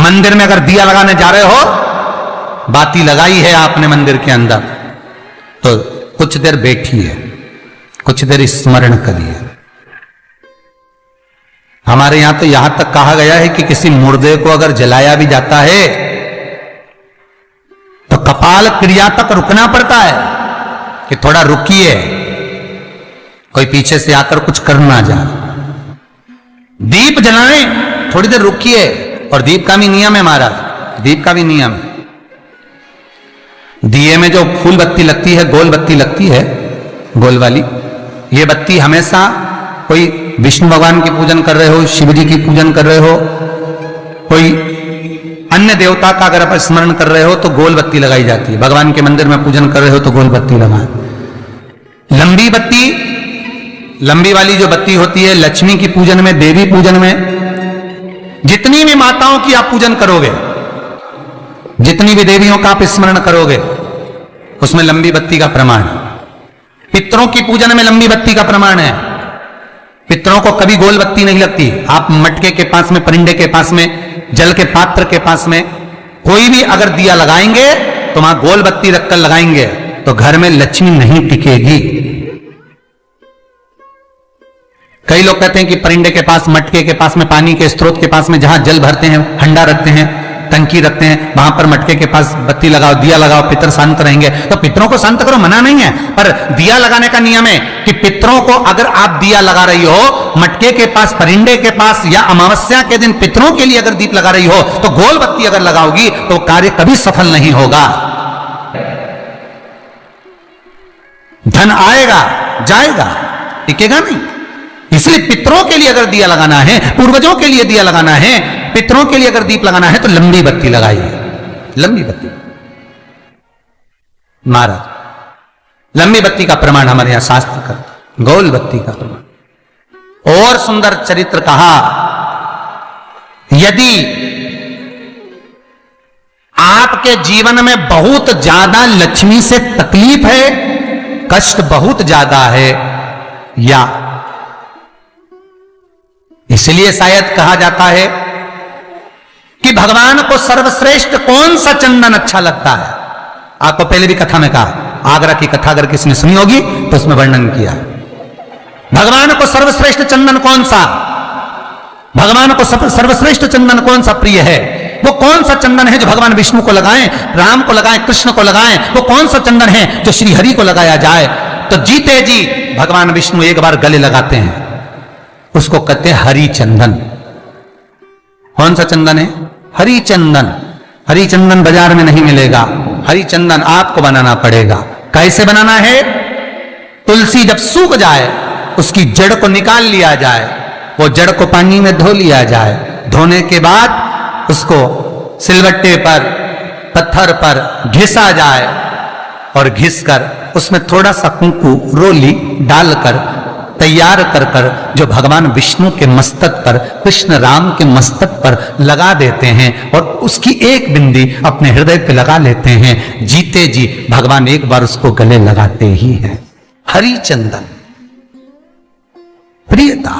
मंदिर में अगर दिया लगाने जा रहे हो, बाती लगाई है आपने मंदिर के अंदर, तो कुछ देर बैठिए, कुछ देर स्मरण करिए। हमारे यहां तो यहां तक कहा गया है कि किसी मुर्दे को अगर जलाया भी जाता है तो कपाल क्रिया तक रुकना पड़ता है कि थोड़ा रुकिए, कोई पीछे से आकर कुछ कर ना जाए। दीप जलाएं, थोड़ी देर रुकिए। और दीप का भी नियम है महाराज, दीप का भी नियम है। दिए में जो फूल बत्ती लगती है, गोल बत्ती लगती है, गोल वाली, ये बत्ती हमेशा कोई विष्णु भगवान की पूजन कर रहे हो, शिव जी की पूजन कर रहे हो, कोई अन्य देवता का अगर आप स्मरण कर रहे हो तो गोल बत्ती लगाई जाती है। भगवान के मंदिर में पूजन कर रहे हो तो गोल बत्ती लगाएं। लंबी बत्ती, लंबी वाली जो बत्ती होती है लक्ष्मी की पूजन में, देवी पूजन में, जितनी भी माताओं की आप पूजन करोगे, जितनी भी देवियों का आप स्मरण करोगे, उसमें लंबी बत्ती का प्रमाण है। पितरों की पूजन में लंबी बत्ती का प्रमाण है। पितरों को कभी गोल बत्ती नहीं लगती। आप मटके के पास में, परिंदे के पास में, जल के पात्र के पास में कोई भी अगर दिया लगाएंगे तो वहां गोल बत्ती रखकर लगाएंगे तो घर में लक्ष्मी नहीं टिकेगी। कई लोग कहते हैं कि परिंदे के पास, मटके के पास में, पानी के स्रोत के पास में जहां जल भरते हैं, हंडा रखते हैं, टंकी रखते हैं, वहां पर मटके के पास बत्ती लगाओ, दिया लगाओ, पितर शांत रहेंगे। तो पितरों को शांत करो, मना नहीं है, पर दिया लगाने का नियम है कि पितरों को अगर आप दिया लगा रही हो मटके के पास, परिंदे के पास, या अमावस्या के दिन पितरों के लिए अगर दीप लगा रही हो तो गोल बत्ती अगर लगाओगी तो कार्य कभी सफल नहीं होगा। धन आएगा जाएगा, टिकेगा नहीं। इसलिए पितरों के लिए अगर दिया लगाना है, पूर्वजों के लिए दिया लगाना है, पितरों के लिए अगर दीप लगाना है तो लंबी बत्ती लगाइए, लंबी बत्ती। महाराज लंबी बत्ती का प्रमाण हमारे यहां शास्त्र करता, गोल बत्ती का प्रमाण। और सुंदर चरित्र कहा, यदि आपके जीवन में बहुत ज्यादा लक्ष्मी से तकलीफ है, कष्ट बहुत ज्यादा है, या इसलिए शायद कहा जाता है कि भगवान को सर्वश्रेष्ठ कौन सा चंदन अच्छा लगता है। आपको पहले भी कथा में कहा, आगरा की कथा अगर किसने सुनी होगी तो उसमें वर्णन किया। भगवान को सर्वश्रेष्ठ चंदन कौन सा, भगवान को सर्वश्रेष्ठ चंदन कौन सा प्रिय है, वो कौन सा चंदन है जो भगवान विष्णु को लगाएं, राम को लगाएं, कृष्ण को लगाएं, वो कौन सा चंदन है जो श्री हरि को लगाया जाए। तो जीते जी भगवान विष्णु एक बार गले लगाते हैं, उसको कहते हैं हरि चंदन। कौन सा चंदन है? हरि चंदन। हरि चंदन बाजार में नहीं मिलेगा, हरि चंदन आपको बनाना पड़ेगा। कैसे बनाना है? तुलसी जब सूख जाए उसकी जड़ को निकाल लिया जाए, वो जड़ को पानी में धो लिया जाए, धोने के बाद उसको सिलवट्टे पर, पत्थर पर घिसा जाए और घिसकर उसमें थोड़ा सा कुंकू, रोली डालकर तैयार कर कर जो भगवान विष्णु के मस्तक पर, कृष्ण राम के मस्तक पर लगा देते हैं और उसकी एक बिंदी अपने हृदय पे लगा लेते हैं। जीते जी भगवान एक बार उसको गले लगाते ही हैं। हरि चंदन प्रियता।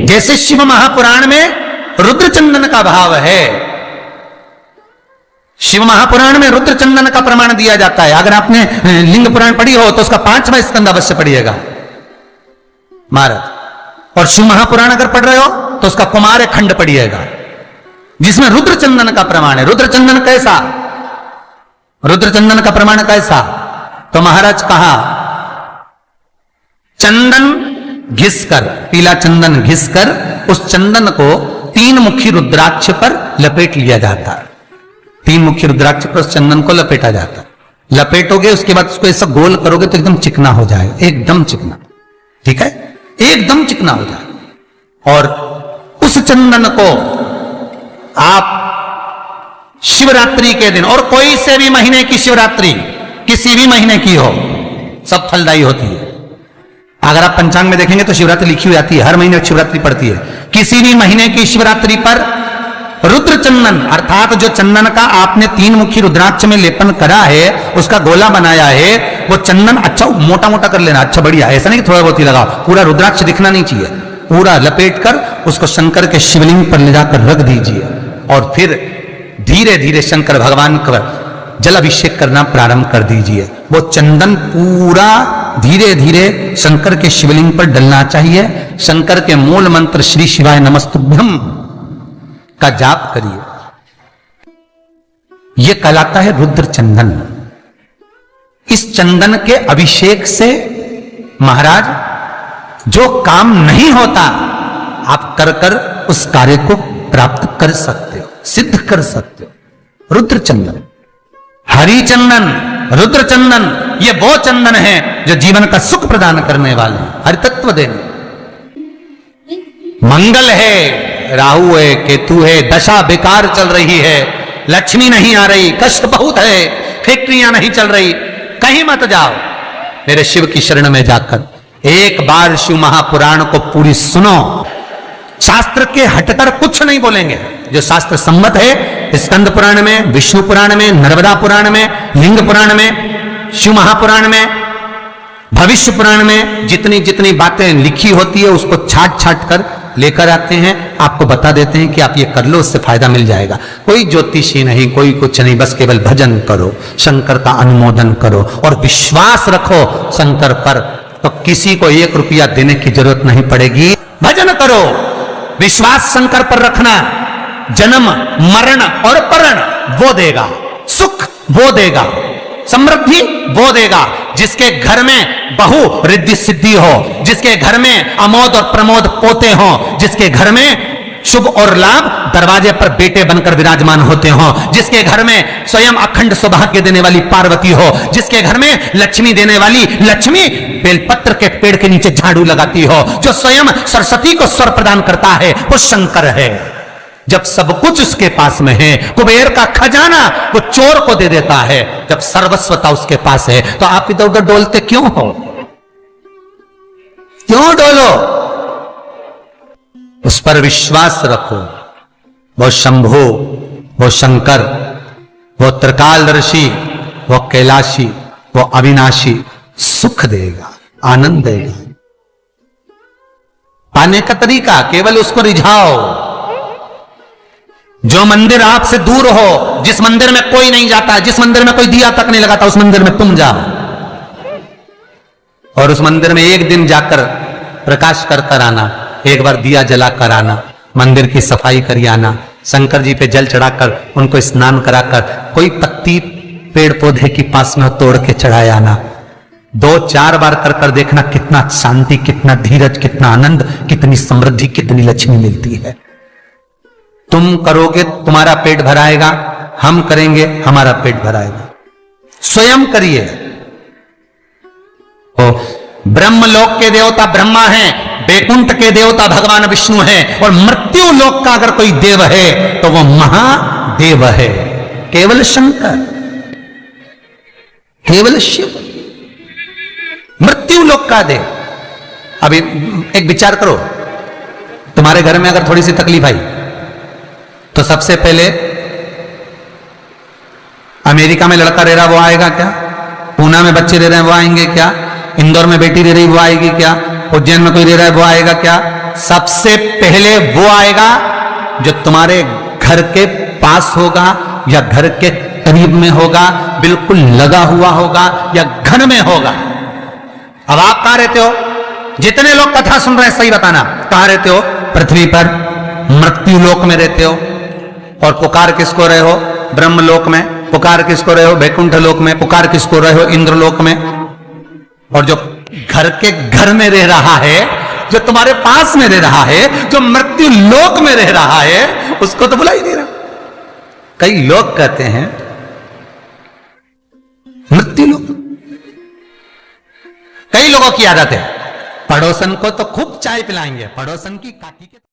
जैसे शिव महापुराण में रुद्र चंदन का भाव है, शिव महापुराण में रुद्र चंदन का प्रमाण दिया जाता है। अगर आपने लिंग पुराण पढ़ी हो तो उसका 5वां स्कंद अवश्य पढ़िएगा महाराज। और शिव महापुराण अगर पढ़ रहे हो तो उसका कुमार खंड पढ़िएगा, जिसमें रुद्र चंदन का प्रमाण है। रुद्र चंदन कैसा, रुद्र चंदन का प्रमाण कैसा? तो महाराज कहा, चंदन घिसकर, पीला चंदन घिसकर उस चंदन को 3 मुखी रुद्राक्ष पर लपेट लिया जाता है। 3 मुखी रुद्राक्ष पर उस चंदन को लपेटा जाता है। लपेटोगे उसके बाद उसको ऐसा गोल करोगे तो एकदम चिकना हो जाएगा, एकदम चिकना, ठीक है, एकदम चिकना हो जाएगा। और उस चंदन को आप शिवरात्रि के दिन, और कोई से भी महीने की शिवरात्रि, किसी भी महीने की हो, सब फलदायी होती है। अगर आप पंचांग में देखेंगे तो शिवरात्रि लिखी हुई आती है, हर महीने शिवरात्रि पड़ती है। किसी भी महीने की शिवरात्रि पर रुद्र चंदन, अर्थात जो चंदन का आपने 3 मुखी रुद्राक्ष में लेपन करा है, उसका गोला बनाया है, वो चंदन अच्छा मोटा मोटा कर लेना, अच्छा बढ़िया, ऐसा नहीं कि थोड़ा बहुत ही लगाओ, पूरा रुद्राक्ष दिखना नहीं चाहिए, पूरा लपेटकर उसको शंकर के शिवलिंग पर ले जाकर रख दीजिए और फिर धीरे धीरे शंकर भगवान का जल अभिषेक करना प्रारंभ कर दीजिए। वो चंदन पूरा धीरे धीरे शंकर के शिवलिंग पर डलना चाहिए। शंकर के मूल मंत्र श्री शिवाय नमस्तुभ्यम का जाप करिए। यह कहलाता है रुद्र चंदन। इस चंदन के अभिषेक से महाराज जो काम नहीं होता आप कर कर उस कार्य को प्राप्त कर सकते हो, सिद्ध कर सकते हो। रुद्र चंदन, हरि चंदन, रुद्र चंदन, ये वो चंदन है जो जीवन का सुख प्रदान करने वाले हैं, हरि तत्व देने। मंगल है, राहु है, केतु है, दशा बेकार चल रही है, लक्ष्मी नहीं आ रही, कष्ट बहुत है, फैक्ट्रियां नहीं चल रही, कहीं मत जाओ, मेरे शिव की शरण में जाकर एक बार शिव महापुराण को पूरी सुनो। शास्त्र के हटकर कुछ नहीं बोलेंगे, जो शास्त्र सम्मत है स्कंद पुराण में, विष्णु पुराण में, नर्मदा पुराण में, लिंग पुराण में, शिव महापुराण में, भविष्य पुराण में जितनी जितनी बातें लिखी होती है उसको छाट छाट कर लेकर आते हैं, आपको बता देते हैं कि आप ये कर लो, उससे फायदा मिल जाएगा। कोई ज्योतिषी नहीं, कोई कुछ नहीं, बस केवल भजन करो, शंकर का अनुमोदन करो और विश्वास रखो शंकर पर, तो किसी को 1 रुपया देने की जरूरत नहीं पड़ेगी। भजन करो, विश्वास शंकर पर रखना, जन्म मरण और परण वो देगा, सुख वो देगा, समृद्धि वो देगा। जिसके घर में बहु रिद्धि सिद्धि हो, जिसके घर में अमोद और प्रमोद पोते हो, जिसके घर में शुभ और लाभ दरवाजे पर बेटे बनकर विराजमान होते हो, जिसके घर में स्वयं अखंड सौभाग्य देने वाली पार्वती हो, जिसके घर में लक्ष्मी देने वाली लक्ष्मी बेलपत्र के पेड़ के नीचे झाड़ू लगाती हो, जो स्वयं सरस्वती को स्वर प्रदान करता है वो शंकर है। जब सब कुछ उसके पास में है, कुबेर का खजाना वो चोर को दे देता है, जब सर्वस्वता उसके पास है, तो आप इधर उधर डोलते क्यों हो? क्यों डोलो? उस पर विश्वास रखो। वो शंभु, वो शंकर, वो त्रिकालदर्शी, वो कैलाशी, वो अविनाशी सुख देगा, आनंद देगा। पाने का तरीका केवल उसको रिझाओ। जो मंदिर आपसे दूर हो, जिस मंदिर में कोई नहीं जाता, जिस मंदिर में कोई दिया तक नहीं लगाता, उस मंदिर में तुम जाओ और उस मंदिर में एक दिन जाकर प्रकाश कर कर आना, एक बार दिया जला कर आना, मंदिर की सफाई कर आना, शंकर जी पे जल चढ़ाकर उनको स्नान कराकर कोई पत्ती पेड़ पौधे के पास में तोड़ के चढ़ाया आना। 2-4 बार कर कर देखना कितना शांति, कितना धीरज, कितना आनंद, कितनी समृद्धि, कितनी लक्ष्मी मिलती है। तुम करोगे तुम्हारा पेट भराएगा, हम करेंगे हमारा पेट भराएगा। स्वयं करिए। ओ ब्रह्मलोक के देवता ब्रह्मा हैं, बैकुंठ के देवता भगवान विष्णु हैं, और मृत्यु लोक का अगर कोई देव है तो वो महादेव है, केवल शंकर, केवल शिव, मृत्यु लोक का देव। अभी एक विचार करो, तुम्हारे घर में अगर थोड़ी सी तकलीफ आई तो सबसे पहले अमेरिका में लड़का रह रहा वो आएगा क्या? पूना में बच्चे रह रहे हैं वो आएंगे क्या? इंदौर में बेटी रह रही वो आएगी क्या? उज्जैन में कोई रह रहा है वो आएगा क्या? सबसे पहले वो आएगा जो तुम्हारे घर के पास होगा या घर के करीब में होगा, बिल्कुल लगा हुआ होगा या घर में होगा। अब आप कहां रहते हो? जितने लोग कथा सुन रहे हैं सही बताना, कहां रहते हो? पृथ्वी पर मृत्यु लोक में रहते हो। और पुकार किसको रहे हो? ब्रह्मलोक में। पुकार किसको रहे हो? बैकुंठ लोक में। पुकार किसको रहे हो? इंद्रलोक में। और जो घर के घर में रह रहा है, जो तुम्हारे पास में रह रहा है, जो मृत्यु लोक में रह रहा है, उसको तो बुला ही नहीं रहा। कई लोग कहते हैं मृत्यु लोक। कई लोगों की आदत है, पड़ोसन को तो खूब चाय पिलाएंगे, पड़ोसन की काकी के